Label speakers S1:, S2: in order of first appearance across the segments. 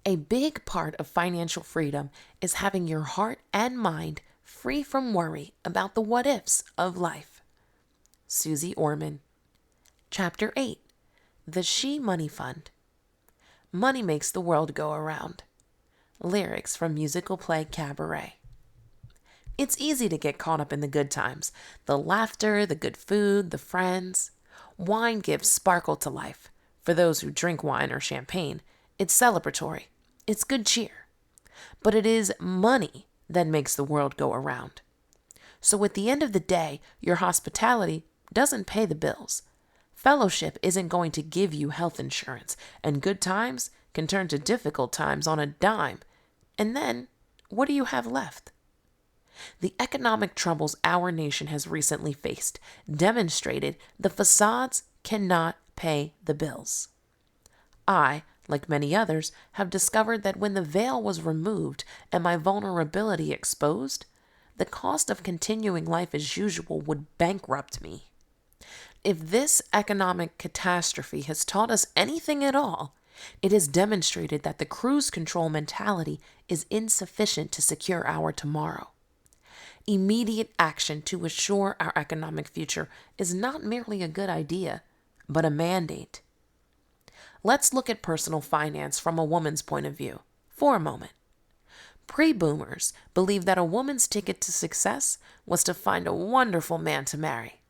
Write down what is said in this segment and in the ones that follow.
S1: A big part of financial freedom is having your heart and mind free from worry about the what ifs of life. Susie Orman. Chapter 8. The She Money Fund. Money makes the world go around. Lyrics from musical play Cabaret. It's easy to get caught up in the good times, the laughter, the good food, the friends. Wine gives sparkle to life. For those who drink wine or champagne, it's celebratory. It's good cheer. But it is money that makes the world go around. So at the end of the day, your hospitality doesn't pay the bills. Fellowship isn't going to give you health insurance, and good times can turn to difficult times on a dime. And then, what do you have left? The economic troubles our nation has recently faced demonstrated the facades cannot pay the bills. I, like many others, have discovered that when the veil was removed and my vulnerability exposed, the cost of continuing life as usual would bankrupt me. If this economic catastrophe has taught us anything at all, it has demonstrated that the cruise control mentality is insufficient to secure our tomorrow. Immediate action to assure our economic future is not merely a good idea, but a mandate. Let's look at personal finance from a woman's point of view for a moment. Pre-boomers believed that a woman's ticket to success was to find a wonderful man to marry.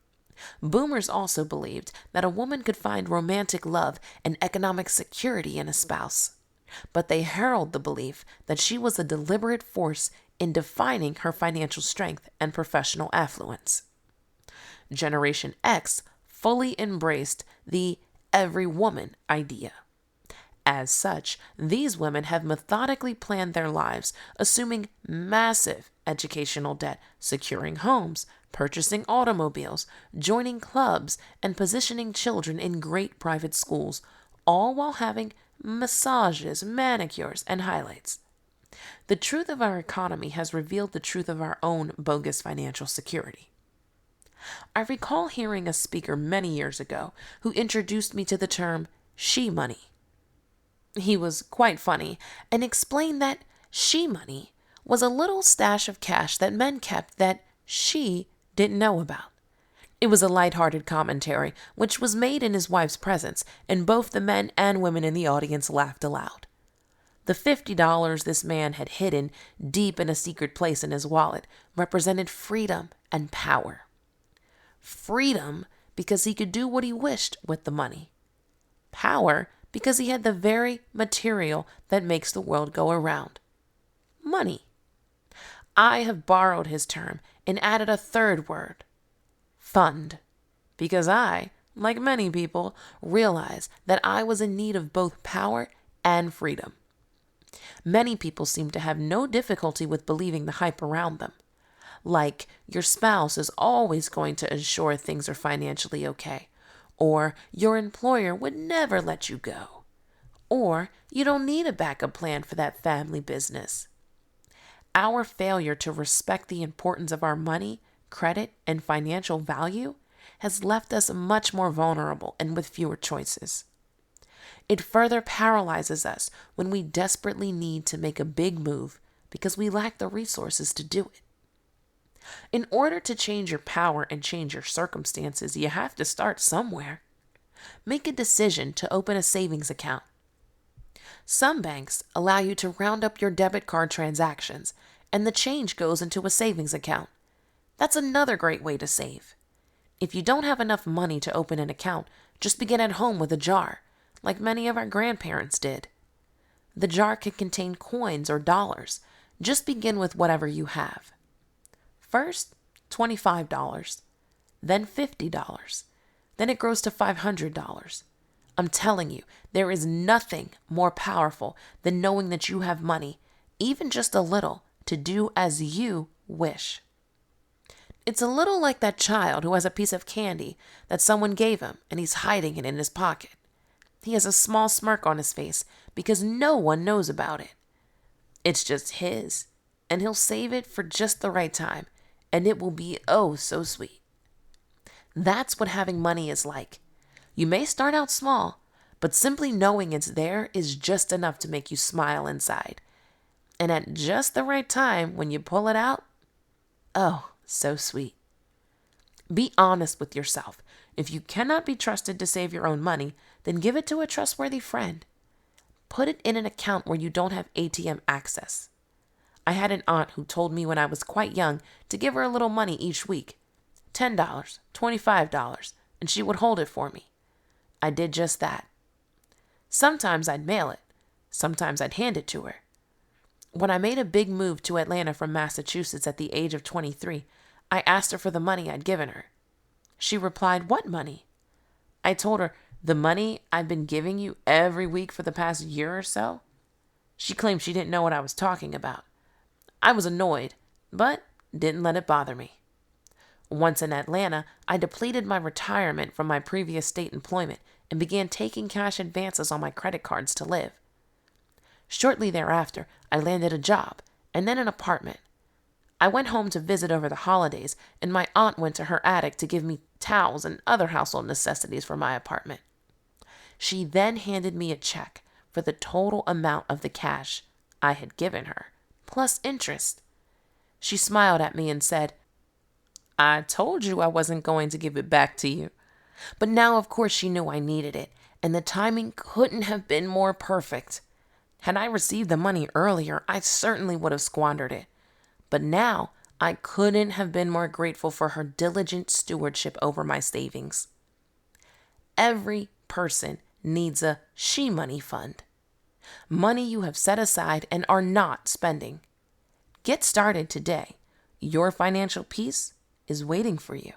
S1: Boomers also believed that a woman could find romantic love and economic security in a spouse. But they herald the belief that she was a deliberate force in defining her financial strength and professional affluence. Generation X fully embraced the every woman idea. As such, these women have methodically planned their lives, assuming massive educational debt, securing homes, purchasing automobiles, joining clubs, and positioning children in great private schools, all while having massages, manicures, and highlights. The truth of our economy has revealed the truth of our own bogus financial security. I recall hearing a speaker many years ago who introduced me to the term she money. He was quite funny and explained that she money was a little stash of cash that men kept that she didn't know about. It was a lighthearted commentary, which was made in his wife's presence, and both the men and women in the audience laughed aloud. The $50 this man had hidden deep in a secret place in his wallet represented freedom and power. Freedom because he could do what he wished with the money. Power because he had the very material that makes the world go around. Money. I have borrowed his term and added a third word. Fund. Because I, like many people, realized that I was in need of both power and freedom. Many people seem to have no difficulty with believing the hype around them. Like, your spouse is always going to ensure things are financially okay. Or your employer would never let you go. Or you don't need a backup plan for that family business. Our failure to respect the importance of our money, credit, and financial value has left us much more vulnerable and with fewer choices. It further paralyzes us when we desperately need to make a big move because we lack the resources to do it. In order to change your power and change your circumstances, you have to start somewhere. Make a decision to open a savings account. Some banks allow you to round up your debit card transactions, and the change goes into a savings account. That's another great way to save. If you don't have enough money to open an account, just begin at home with a jar, like many of our grandparents did. The jar can contain coins or dollars. Just begin with whatever you have. First, $25, then $50, then it grows to $500. I'm telling you, there is nothing more powerful than knowing that you have money, even just a little, to do as you wish. It's a little like that child who has a piece of candy that someone gave him and he's hiding it in his pocket. He has a small smirk on his face because no one knows about it. It's just his, and he'll save it for just the right time, and it will be oh so sweet. That's what having money is like. You may start out small, but simply knowing it's there is just enough to make you smile inside. And at just the right time, when you pull it out, oh, so sweet. Be honest with yourself. If you cannot be trusted to save your own money, then give it to a trustworthy friend. Put it in an account where you don't have ATM access. I had an aunt who told me when I was quite young to give her a little money each week. $10, $25, and she would hold it for me. I did just that. Sometimes I'd mail it. Sometimes I'd hand it to her. When I made a big move to Atlanta from Massachusetts at the age of 23, I asked her for the money I'd given her. She replied, "What money?" I told her, "The money I've been giving you every week for the past year or so." She claimed she didn't know what I was talking about. I was annoyed, but didn't let it bother me. Once in Atlanta, I depleted my retirement from my previous state employment and began taking cash advances on my credit cards to live. Shortly thereafter, I landed a job and then an apartment. I went home to visit over the holidays, and my aunt went to her attic to give me towels and other household necessities for my apartment. She then handed me a check for the total amount of the cash I had given her, plus interest. She smiled at me and said, "I told you I wasn't going to give it back to you." But now, of course, she knew I needed it, and the timing couldn't have been more perfect. Had I received the money earlier, I certainly would have squandered it. But now, I couldn't have been more grateful for her diligent stewardship over my savings. Every person needs a she money fund. Money you have set aside and are not spending. Get started today. Your financial peace is waiting for you.